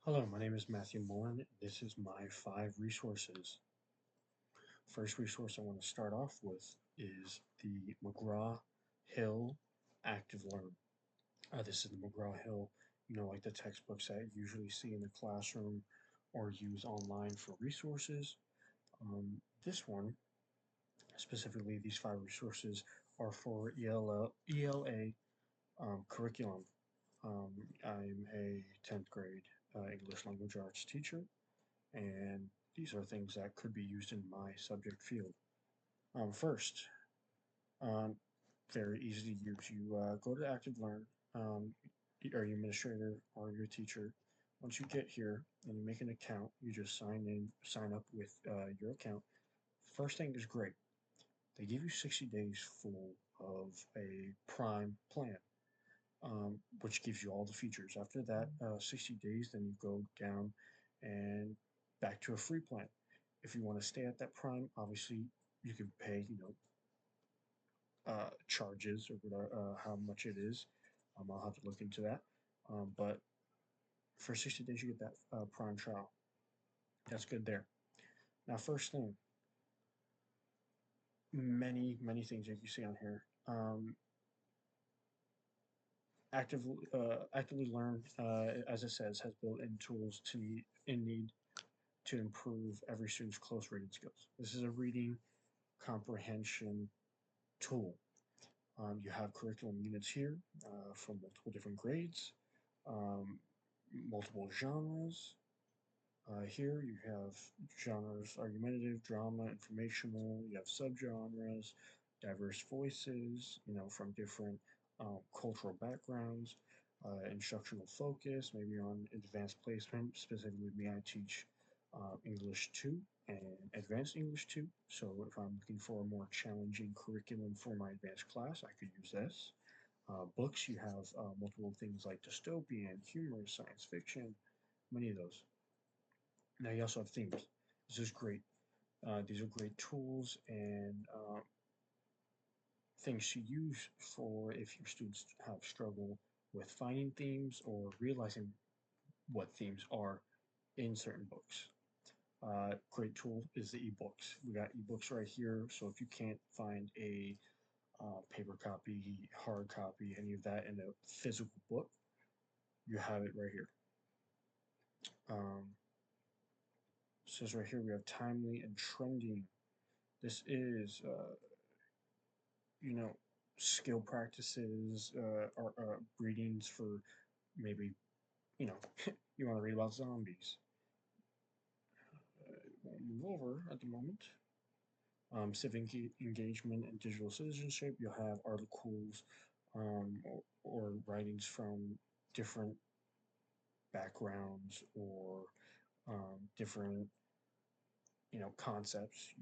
Hello, my name is Matthew Mullen. This is my 5 resources. First resource I want to start off with is the McGraw-Hill Active Learn. This is the McGraw-Hill, like the textbooks that you usually see in the classroom or use online for resources. This one, specifically these 5 resources, are for ELA curriculum. I'm a 10th grade English language arts teacher, and these are things that could be used in my subject field. First, um, very easy to use. You go to Active Learn, or your administrator or your teacher. Once you get here and you make an account, you just sign up with your account. First thing is great. They give you 60 days full of a Prime plan, which gives you all the features. After that 60 days, then you go down and back to a free plan. If you want to stay at that Prime, obviously you can pay, charges or whatever, how much it is. I'll have to look into that. But for 60 days, you get that Prime trial. That's good there. Now, first thing, many things that you see on here. Actively Learn, as it says, has built-in tools in need to improve every student's close reading skills. This is a reading comprehension tool. You have curriculum units here from multiple different grades, um, multiple genres. Here you have genres: argumentative, drama, informational. You have subgenres, diverse voices, from different cultural backgrounds, instructional focus, maybe on advanced placement. Specifically, me, I teach English 2 and Advanced English 2. So if I'm looking for a more challenging curriculum for my advanced class, I could use this. Books, you have multiple things like dystopian, humor, science fiction, many of those. Now you also have themes. This is great. These are great tools and things to use for if your students have struggle with finding themes or realizing what themes are in certain books. Great tool is the ebooks. We got ebooks right here. So if you can't find a paper copy, hard copy, any of that in a physical book, you have it right here. Um, says right here we have timely and trending. This is you know, skill practices or readings for maybe, you know, you want to read about zombies. Won't move over at the moment. Civic engagement and digital citizenship. You'll have articles or writings from different backgrounds or different, concepts.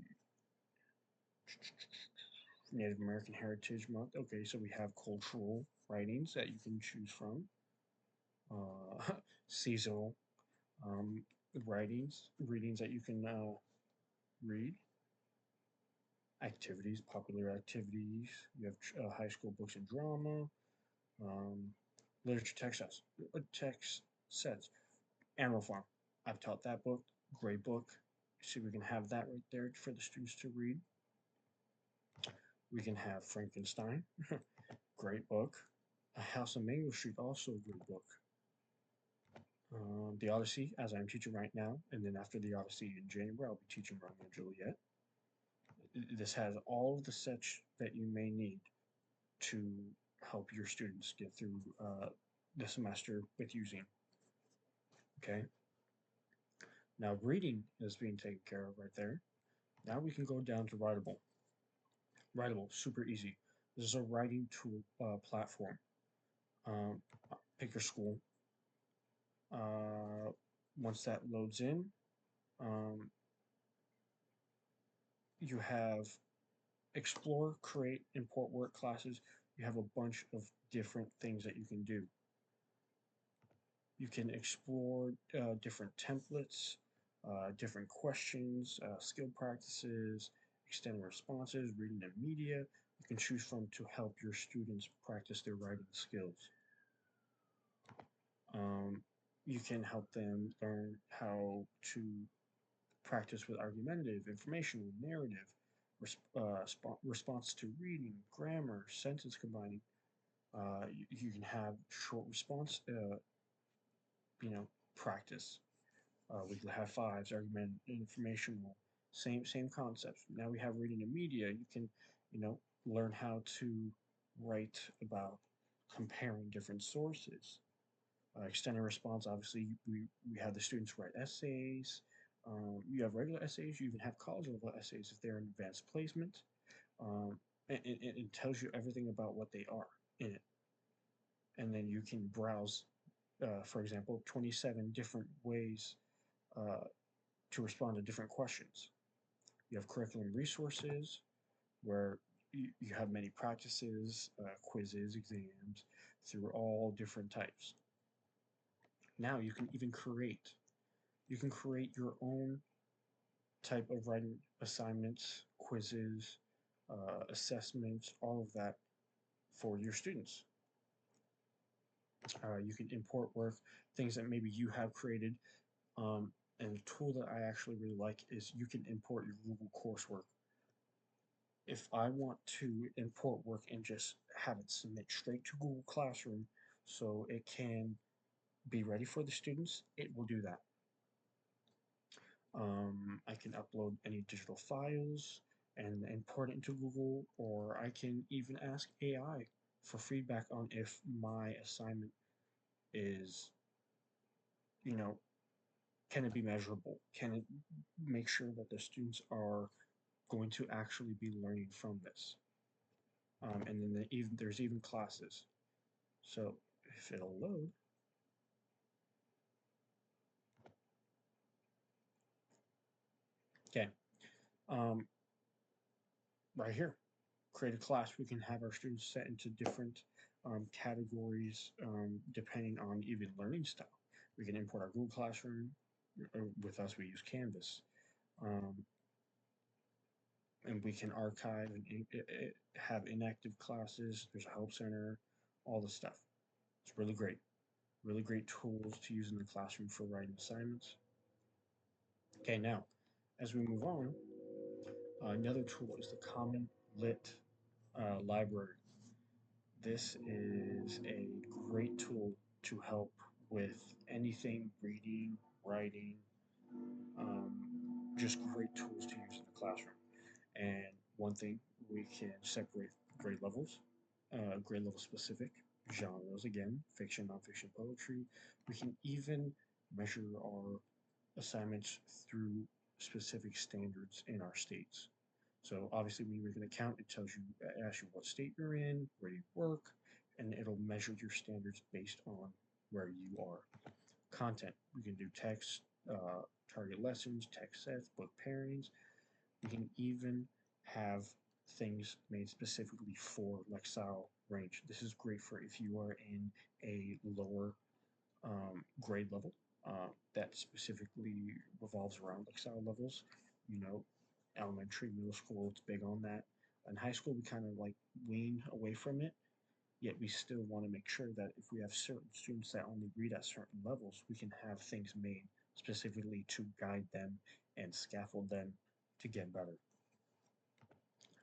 Native American Heritage Month. Okay, so we have cultural writings that you can choose from. Seasonal um, readings that you can read, activities, popular activities. You have high school books and drama, um, literature text sets. Animal Farm. I've taught that book. Great book. See, we can have that right there for the students to read. We can have Frankenstein. Great book. A House on Mango Street, also a good book. The Odyssey, as I'm teaching right now, and then after the Odyssey in January, I'll be teaching Romeo and Juliet. This has all of the sets that you may need to help your students get through the semester with using. Okay, now reading is being taken care of right there. Now we can go down to Writable. Writable, super easy. This is a writing tool platform. Um, Pick your school. Uh, Once that loads in, um, you have explore, create, import work classes. You have a bunch of different things that you can do. You can explore different templates, different questions, skill practices, extended responses, reading and media. You can choose from to help your students practice their writing skills. Um, You can help them learn how to practice with argumentative, informational, narrative, response to reading, grammar, sentence combining. You can have short response, practice. We can have fives, argument, informational, same concepts. Now we have reading and media. You can, learn how to write about comparing different sources. Extended response, obviously, we have the students write essays. You have regular essays. You even have college level essays if they're in advanced placement. And it tells you everything about what they are in it. And then you can browse, for example, 27 different ways uh, to respond to different questions. You have curriculum resources where you have many practices, quizzes, exams through all different types. Now you can create your own type of writing assignments, quizzes, assessments, all of that for your students. You can import work, things that maybe you have created. And a tool that I actually really like is you can import your Google coursework. If I want to import work and just have it submit straight to Google Classroom so it can be ready for the students, it will do that. I can upload any digital files and import it into Google, or I can even ask AI for feedback on if my assignment is, you know, can it be measurable? Can it make sure that the students are going to actually be learning from this? And then there's even classes. So if it'll load, okay, um, right here, create a class. We can have our students set into different categories depending on even learning style. We can import our Google Classroom. With us, we use Canvas. Um, and we can archive and have inactive classes. There's a help center, all this stuff. It's really great. Really great tools to use in the classroom for writing assignments. Okay, now, as we move on, another tool is the Common Lit Library. This is a great tool to help with anything reading, writing, um, just great tools to use in the classroom. And one thing, we can separate grade levels, grade level specific, genres again, fiction, nonfiction, poetry. We can even measure our assignments through specific standards in our states. So obviously when you make an account, it tells you, it asks you what state you're in, where you work, and it'll measure your standards based on where you are. Content, we can do text, target lessons, text sets, book pairings. We can even have things made specifically for Lexile range. This is great for if you are in a lower grade level that specifically revolves around Excel levels. You know, elementary, middle school, it's big on that. In high school, we kind of like wean away from it, yet we still want to make sure that if we have certain students that only read at certain levels, we can have things made specifically to guide them and scaffold them to get better.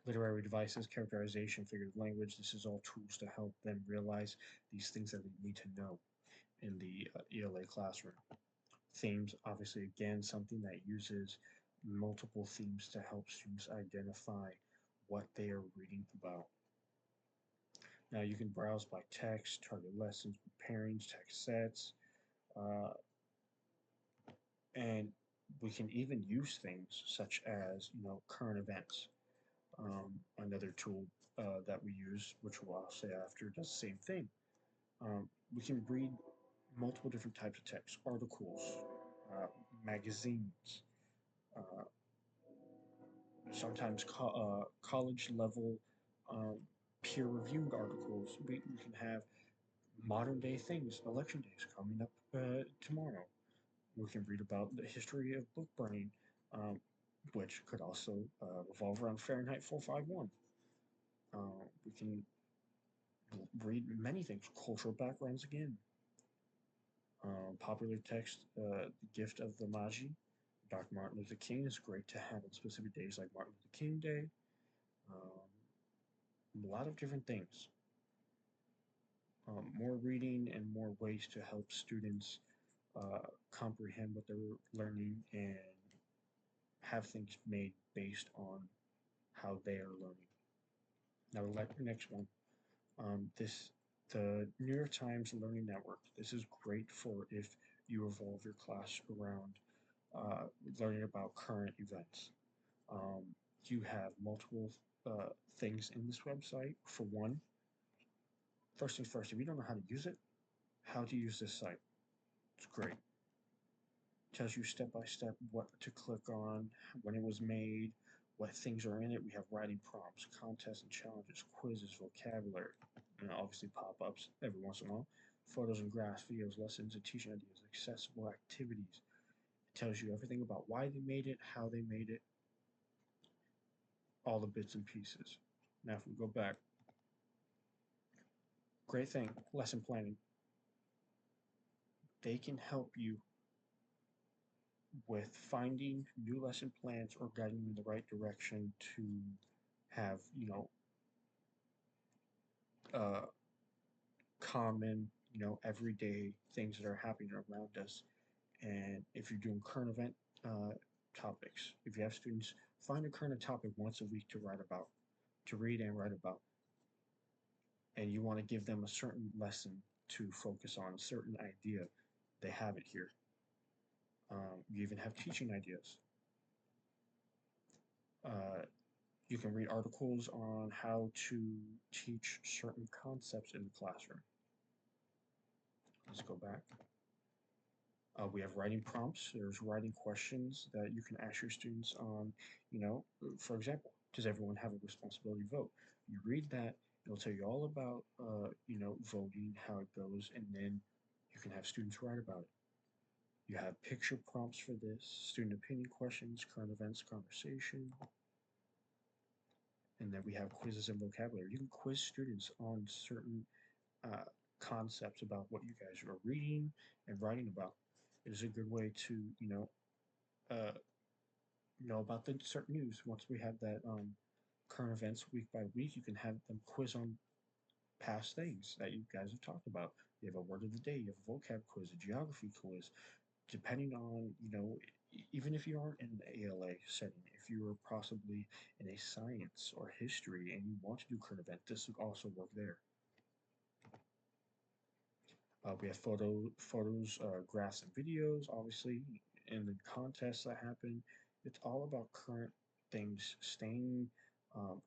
Literary devices, characterization, figurative language, this is all tools to help them realize these things that they need to know in the ELA classroom. Themes, obviously, again, something that uses multiple themes to help students identify what they are reading about. Now you can browse by text, target lessons, pairings, text sets, uh, and we can even use things such as current events. Another tool that we use, which I'll say after, does the same thing. We can read multiple different types of text, articles, uh, magazines, uh, sometimes college level um, peer reviewed articles. We can have modern day things, election days coming up tomorrow. We can read about the history of book burning, um, which could also revolve around Fahrenheit 451. We can read many things, cultural backgrounds again. Popular text, The Gift of the Magi, Dr. Martin Luther King is great to have on specific days like Martin Luther King Day. A lot of different things. More reading and more ways to help students comprehend what they're learning and have things made based on how they are learning. Now, the next one, this the New York Times Learning Network. This is great for if you evolve your class around uh, learning about current events. Um, you have multiple things in this website. For one, first things first, if you don't know how to use it, how to use this site. It's great. Tells you step by step what to click on, when it was made, what things are in it. We have writing prompts, contests and challenges, quizzes, vocabulary, and obviously pop-ups every once in a while, photos and graphs, videos, lessons, and teaching ideas, accessible activities. It tells you everything about why they made it, how they made it, all the bits and pieces. Now, if we go back, great thing, lesson planning. They can help you with finding new lesson plans or guiding you in the right direction to have, uh, common, everyday things that are happening around us. And if you're doing current event uh, topics, if you have students, find a current topic once a week to write about, to read and write about, and you want to give them a certain lesson to focus on, a certain idea, they have it here. You even have teaching ideas. Uh, you can read articles on how to teach certain concepts in the classroom. Let's go back. We have writing prompts. There's writing questions that you can ask your students on, for example, does everyone have a responsibility to vote? You read that, it'll tell you all about, voting, how it goes, and then you can have students write about it. You have picture prompts for this, student opinion questions, current events conversation, and then we have quizzes and vocabulary. You can quiz students on certain uh, concepts about what you guys are reading and writing about. It is a good way to, uh, know about the certain news. Once we have that current events week by week, you can have them quiz on past things that you guys have talked about. You have a word of the day, you have a vocab quiz, a geography quiz, depending on, even if you aren't in an ALA setting, if you are possibly in a science or history and you want to do current event, this would also work there. We have photos, graphs, and videos, obviously, and the contests that happen. It's all about current things, staying um,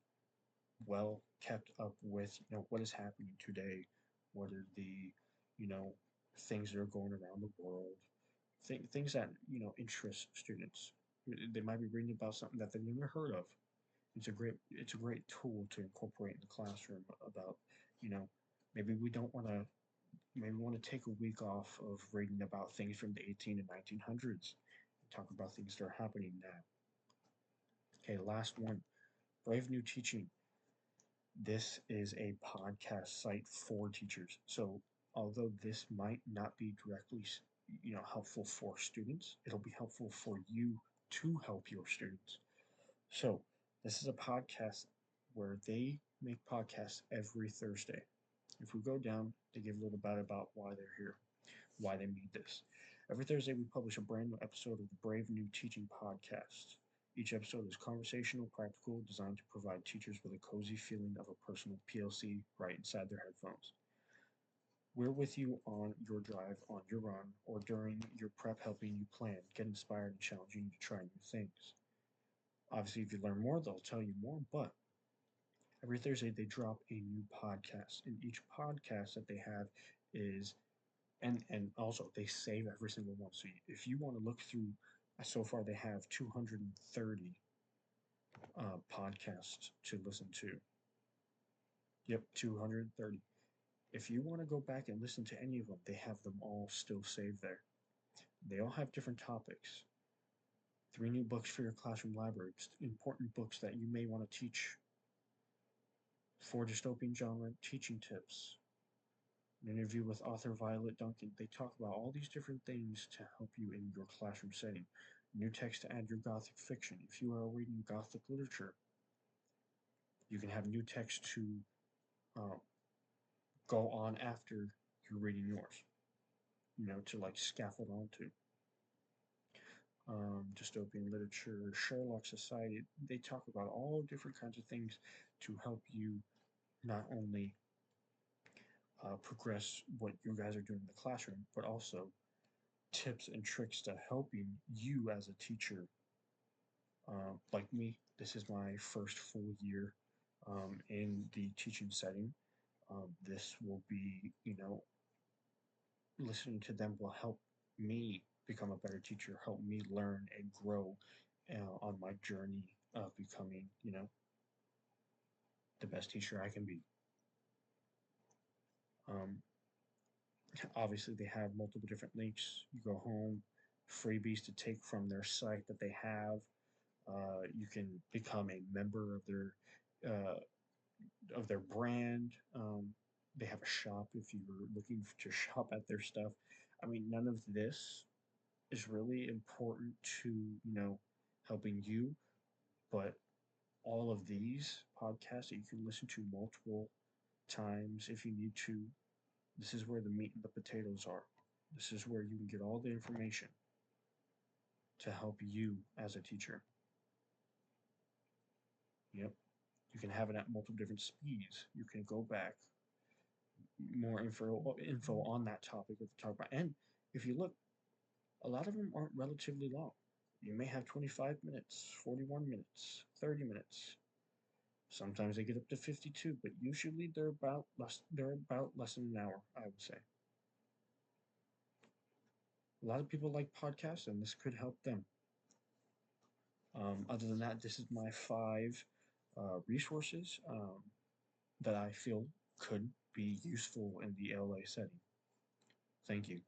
well kept up with, what is happening today, what are the, you know, things that are going around the world, things that, interest students. They might be reading about something that they've never heard of. It's a great tool to incorporate in the classroom about, you know, maybe we don't want to maybe want to take a week off of reading about things from the 18 and 1900s and talk about things that are happening now. Okay, last one, Brave New Teaching. This is a podcast site for teachers. So although this might not be directly, helpful for students, it'll be helpful for you to help your students. So this is a podcast where they make podcasts every Thursday. If we go down, they give a little bit about why they're here, why they made this. Every Thursday, we publish a brand new episode of the Brave New Teaching Podcast. Each episode is conversational, practical, designed to provide teachers with a cozy feeling of a personal PLC right inside their headphones. We're with you on your drive, on your run, or during your prep, helping you plan, get inspired, and challenging you to try new things. Obviously, if you learn more, they'll tell you more, but every Thursday they drop a new podcast, and each podcast that they have is and also they save every single one. So if you want to look through, so far they have 230 podcasts to listen to. Yep, 230. If you want to go back and listen to any of them, they have them all still saved there. They all have different topics. 3 new books for your classroom library, important books that you may want to teach. 4 dystopian genre teaching tips. An interview with author Violet Duncan. They talk about all these different things to help you in your classroom setting. New text to add your Gothic fiction. If you are reading Gothic literature, you can have new text to uh, go on after you're reading yours, to like scaffold onto. Dystopian literature, Sherlock Society, they talk about all different kinds of things to help you not only progress what you guys are doing in the classroom, but also tips and tricks to helping you as a teacher. Like me, this is my first full year in the teaching setting. This will be, listening to them will help me become a better teacher, help me learn and grow on my journey of becoming, the best teacher I can be. Um, Obviously, they have multiple different links. You go home, freebies to take from their site that they have. You can become a member of their brand. They have a shop if you're looking to shop at their stuff. I mean, none of this is really important to helping you, but all of these podcasts that you can listen to multiple times if you need to. This is where the meat and the potatoes are. This is where you can get all the information to help you as a teacher. Yep. You can have it at multiple different speeds. You can go back, more info on that topic of the talk about. And if you look, a lot of them aren't relatively long. You may have 25 minutes, 41 minutes, 30 minutes. Sometimes they get up to 52, but usually they're about less than an hour, I would say. A lot of people like podcasts, and this could help them. Other than that, this is my five resources that I feel could be useful in the LA setting. Thank you.